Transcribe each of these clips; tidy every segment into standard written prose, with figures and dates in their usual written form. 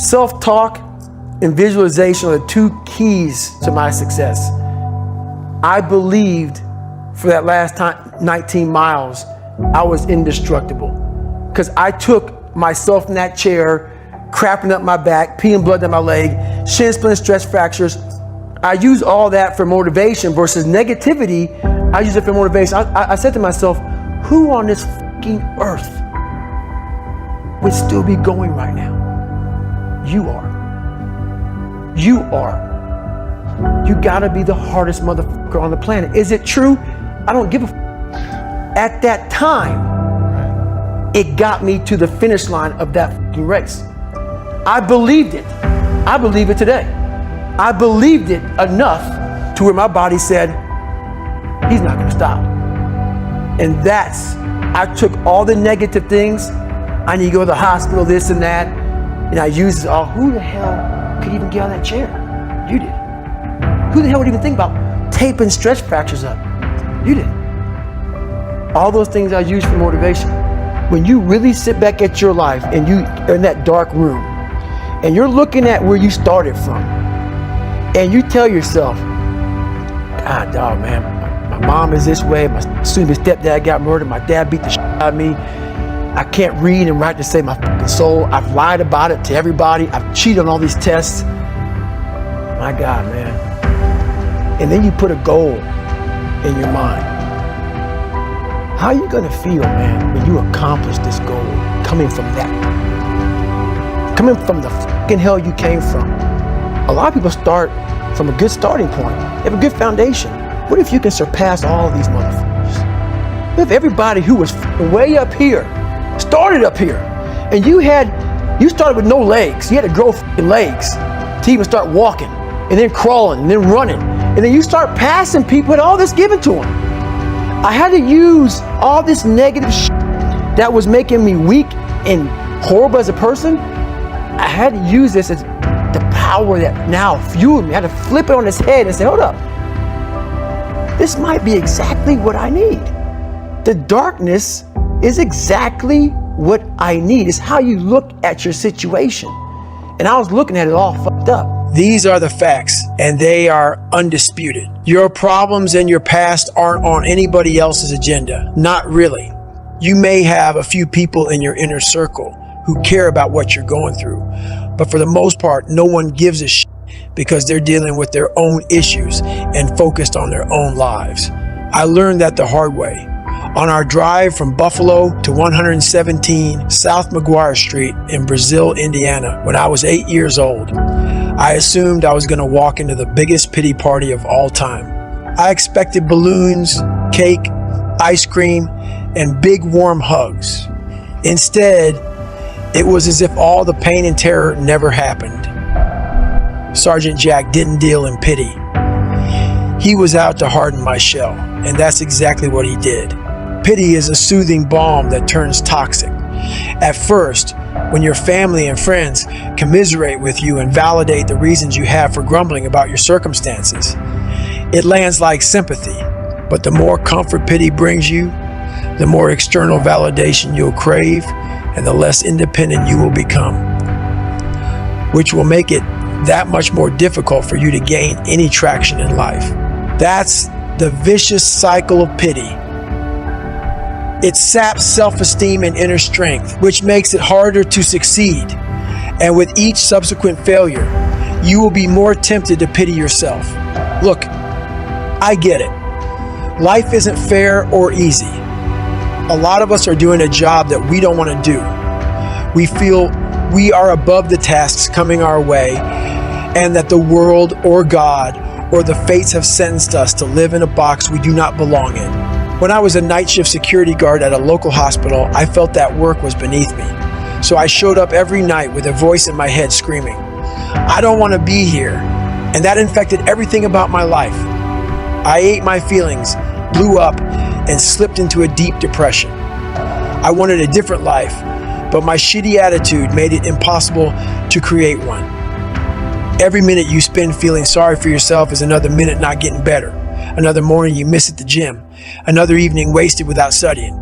Self-talk and visualization are the two keys to my success. I believed for that last 19 miles, I was indestructible. Because I took myself in that chair, crapping up my back, peeing blood down my leg, shin splints, stress fractures. I use all that for motivation versus negativity. I use it for motivation. I said to myself, who on this fucking earth would still be going right now? You are. You are. You gotta be the hardest motherfucker on the planet. Is it true? I don't give a At that time, it got me to the finish line of that fucking race. I believed it. I believe it today. I believed it enough to where my body said, he's not gonna stop. And I took all the negative things. I need to go to the hospital, this and that. And I used it all. Who the hell could even get on that chair? You did. Who the hell would even think about taping stretch fractures up? You did. All those things I use for motivation. When you really sit back at your life and you are in that dark room and you're looking at where you started from and you tell yourself, God, dog, man, my mom is this way, my soon-to-be stepdad got murdered, my dad beat the shit out of me, I can't read and write to save my fucking soul, I've lied about it to everybody, I've cheated on all these tests. My God, man. And then you put a goal in your mind. How are you gonna feel, man, when you accomplish this goal coming from that? Coming from the fucking hell you came from. A lot of people start from a good starting point. They have a good foundation. What if you can surpass all of these motherfuckers? What if everybody who was way up here started up here, and you started with no legs. You had to grow legs to even start walking, and then crawling, and then running, and then you start passing people and all this given to them. I had to use all this negative shit that was making me weak and horrible as a person. I had to use this as the power that now fueled me. I had to flip it on its head and say, hold up. This might be exactly what I need. The darkness is exactly what I need. It's how you look at your situation. And I was looking at it all fucked up. These are the facts, and they are undisputed. Your problems and your past aren't on anybody else's agenda. Not really. You may have a few people in your inner circle who care about what you're going through, but for the most part, no one gives a shit because they're dealing with their own issues and focused on their own lives. I learned that the hard way. On our drive from Buffalo to 117 South McGuire Street in Brazil, Indiana, when I was 8 years old, I assumed I was going to walk into the biggest pity party of all time. I expected balloons, cake, ice cream, and big warm hugs. Instead, it was as if all the pain and terror never happened. Sergeant Jack didn't deal in pity. He was out to harden my shell, and that's exactly what he did. Pity is a soothing balm that turns toxic. At first, when your family and friends commiserate with you and validate the reasons you have for grumbling about your circumstances, it lands like sympathy. But the more comfort pity brings you, the more external validation you'll crave, and the less independent you will become, which will make it that much more difficult for you to gain any traction in life. That's the vicious cycle of pity. It saps self-esteem and inner strength, which makes it harder to succeed. And with each subsequent failure, you will be more tempted to pity yourself. Look, I get it. Life isn't fair or easy. A lot of us are doing a job that we don't want to do. We feel we are above the tasks coming our way, and that the world or God or the fates have sentenced us to live in a box we do not belong in. When I was a night shift security guard at a local hospital, I felt that work was beneath me. So I showed up every night with a voice in my head screaming, I don't want to be here. And that infected everything about my life. I ate my feelings, blew up, and slipped into a deep depression. I wanted a different life, but my shitty attitude made it impossible to create one. Every minute you spend feeling sorry for yourself is another minute not getting better. Another morning you miss at the gym. Another evening wasted without studying.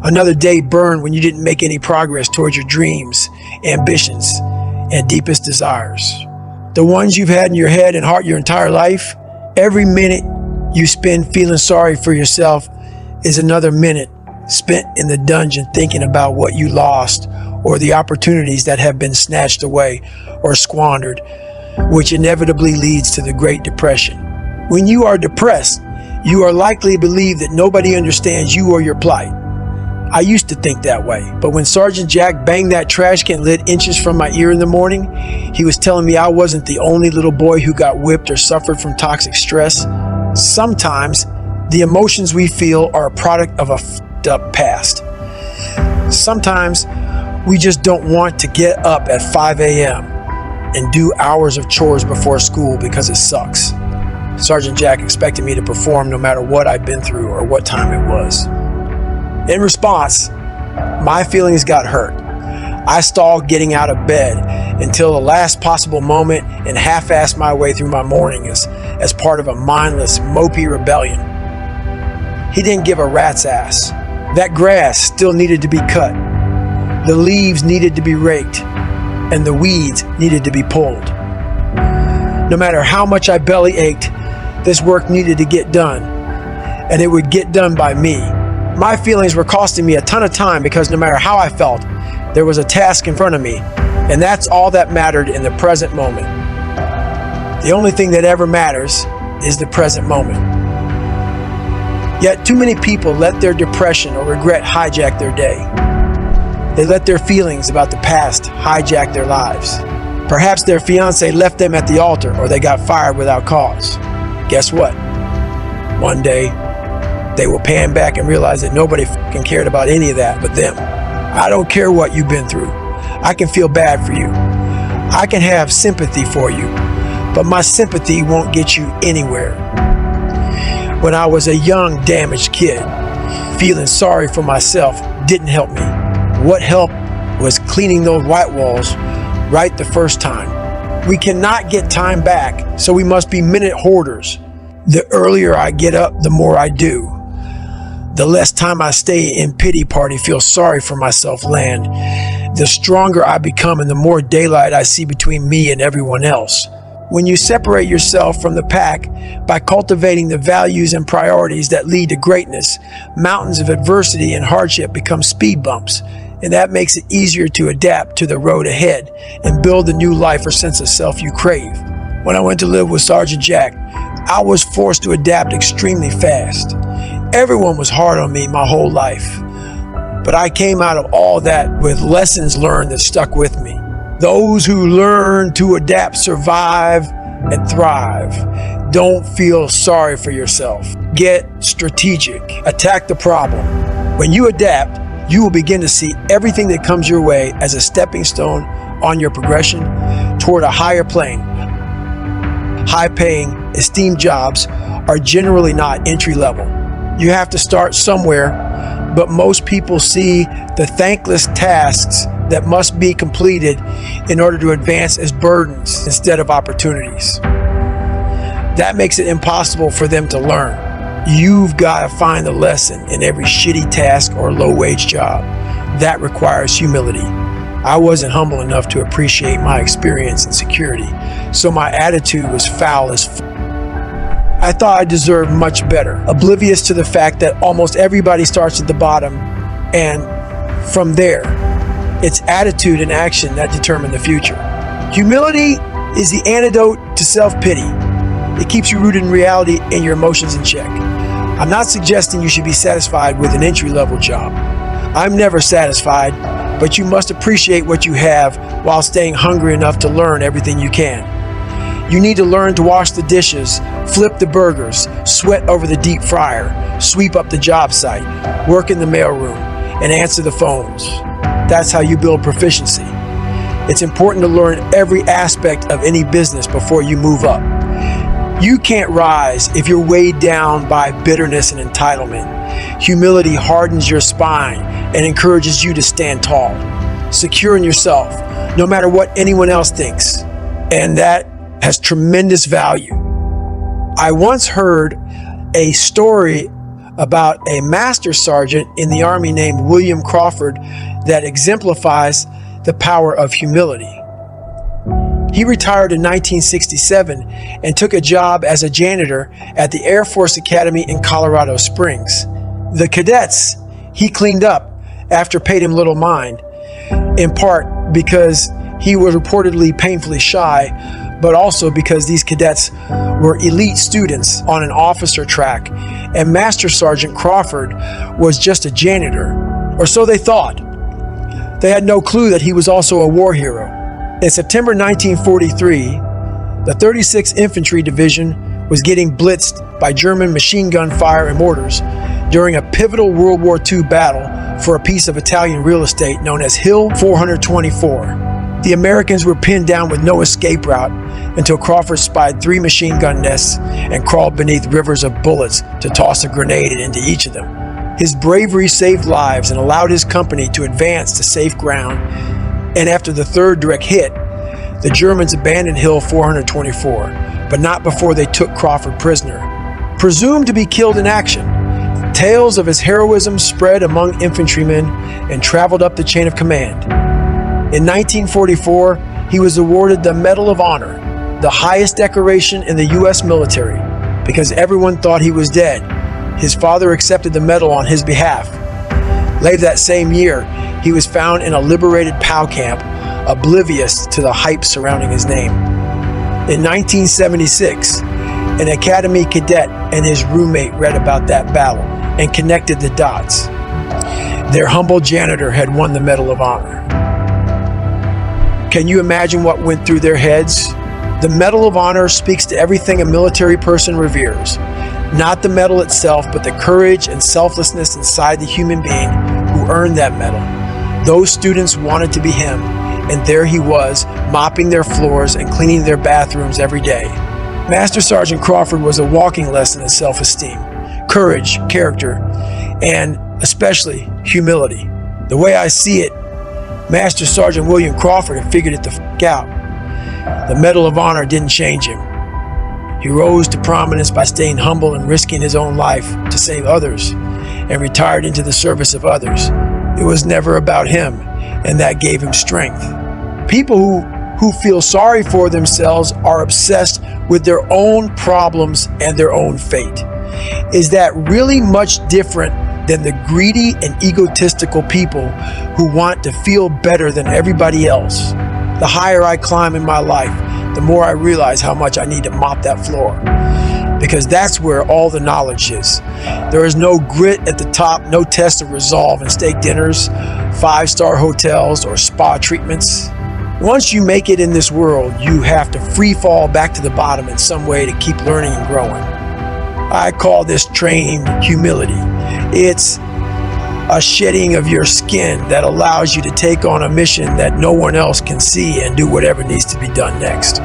Another day burned when you didn't make any progress towards your dreams, ambitions. and deepest desires. The ones you've had in your head and heart your entire life. Every minute you spend feeling sorry for yourself is another minute spent in the dungeon thinking about what you lost or the opportunities that have been snatched away or squandered, which inevitably leads to the Great Depression. When you are depressed, you are likely to believe that nobody understands you or your plight. I used to think that way, but when Sergeant Jack banged that trash can lid inches from my ear in the morning, he was telling me I wasn't the only little boy who got whipped or suffered from toxic stress. Sometimes the emotions we feel are a product of a f***ed up past. Sometimes we just don't want to get up at 5 a.m. and do hours of chores before school because it sucks. Sergeant Jack expected me to perform no matter what I'd been through or what time it was. In response, my feelings got hurt. I stalled getting out of bed until the last possible moment and half-assed my way through my mornings as part of a mindless, mopey rebellion. He didn't give a rat's ass. That grass still needed to be cut. The leaves needed to be raked, and the weeds needed to be pulled. No matter how much I belly ached, this work needed to get done, and it would get done by me. My feelings were costing me a ton of time because no matter how I felt, there was a task in front of me, and that's all that mattered in the present moment. The only thing that ever matters is the present moment. Yet too many people let their depression or regret hijack their day. They let their feelings about the past hijack their lives. Perhaps their fiance left them at the altar or they got fired without cause. Guess what? One day, they will pan back and realize that nobody f***ing cared about any of that but them. I don't care what you've been through. I can feel bad for you. I can have sympathy for you, but my sympathy won't get you anywhere. When I was a young, damaged kid, feeling sorry for myself didn't help me. What helped was cleaning those white walls right the first time. We cannot get time back, so we must be minute hoarders. The earlier I get up, the more I do. The less time I stay in pity party, feel sorry for myself land, the stronger I become and the more daylight I see between me and everyone else. When you separate yourself from the pack by cultivating the values and priorities that lead to greatness, mountains of adversity and hardship become speed bumps, and that makes it easier to adapt to the road ahead and build the new life or sense of self you crave. When I went to live with Sergeant Jack, I was forced to adapt extremely fast. Everyone was hard on me my whole life, but I came out of all that with lessons learned that stuck with me. Those who learn to adapt survive and thrive. Don't feel sorry for yourself. Get strategic. Attack the problem. When you adapt, you will begin to see everything that comes your way as a stepping stone on your progression toward a higher plane. High-paying, esteemed jobs are generally not entry-level. You have to start somewhere, but most people see the thankless tasks that must be completed in order to advance as burdens instead of opportunities. That makes it impossible for them to learn. You've got to find the lesson in every shitty task or low-wage job. That requires humility. I wasn't humble enough to appreciate my experience and security, so my attitude was foul as f***. I thought I deserved much better, oblivious to the fact that almost everybody starts at the bottom, and from there, it's attitude and action that determine the future. Humility is the antidote to self-pity. It keeps you rooted in reality and your emotions in check. I'm not suggesting you should be satisfied with an entry-level job. I'm never satisfied, but you must appreciate what you have while staying hungry enough to learn everything you can. You need to learn to wash the dishes, flip the burgers, sweat over the deep fryer, sweep up the job site, work in the mailroom, and answer the phones. That's how you build proficiency. It's important to learn every aspect of any business before you move up. You can't rise if you're weighed down by bitterness and entitlement. Humility hardens your spine and encourages you to stand tall, secure in yourself, no matter what anyone else thinks. And that has tremendous value. I once heard a story about a master sergeant in the Army named William Crawford that exemplifies the power of humility. He retired in 1967 and took a job as a janitor at the Air Force Academy in Colorado Springs. The cadets he cleaned up after paid him little mind, in part because he was reportedly painfully shy, but also because these cadets were elite students on an officer track, and Master Sergeant Crawford was just a janitor, or so they thought. They had no clue that he was also a war hero. In September 1943, the 36th Infantry Division was getting blitzed by German machine gun fire and mortars during a pivotal World War II battle for a piece of Italian real estate known as Hill 424. The Americans were pinned down with no escape route until Crawford spied 3 machine gun nests and crawled beneath rivers of bullets to toss a grenade into each of them. His bravery saved lives and allowed his company to advance to safe ground, and after the 3rd direct hit, the Germans abandoned Hill 424, but not before they took Crawford prisoner. Presumed to be killed in action, tales of his heroism spread among infantrymen and traveled up the chain of command. In 1944, he was awarded the Medal of Honor, the highest decoration in the U.S. military, because everyone thought he was dead. His father accepted the medal on his behalf. Later that same year, he was found in a liberated POW camp, oblivious to the hype surrounding his name. In 1976, an Academy cadet and his roommate read about that battle and connected the dots. Their humble janitor had won the Medal of Honor. Can you imagine what went through their heads? The Medal of Honor speaks to everything a military person reveres. Not the medal itself, but the courage and selflessness inside the human being who earned that medal. Those students wanted to be him, and there he was, mopping their floors and cleaning their bathrooms every day. Master Sergeant Crawford was a walking lesson in self-esteem, courage, character, and especially humility. The way I see it, Master Sergeant William Crawford had figured it the f*** out. The Medal of Honor didn't change him. He rose to prominence by staying humble and risking his own life to save others, and retired into the service of others. It was never about him, and that gave him strength. People who feel sorry for themselves are obsessed with their own problems and their own fate. Is that really much different than the greedy and egotistical people who want to feel better than everybody else? The higher I climb in my life, the more I realize how much I need to mop that floor, because that's where all the knowledge is. There is no grit at the top, no test of resolve in steak dinners, 5-star hotels, or spa treatments. Once you make it in this world, you have to free fall back to the bottom in some way to keep learning and growing. I call this trained humility. It's a shedding of your skin that allows you to take on a mission that no one else can see and do whatever needs to be done next.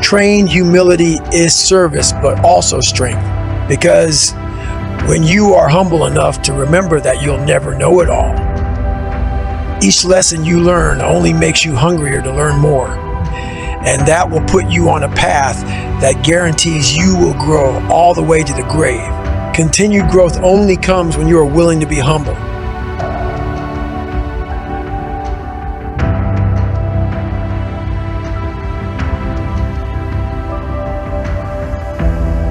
Trained humility is service, but also strength, because when you are humble enough to remember that you'll never know it all, each lesson you learn only makes you hungrier to learn more. And that will put you on a path that guarantees you will grow all the way to the grave. Continued growth only comes when you are willing to be humble.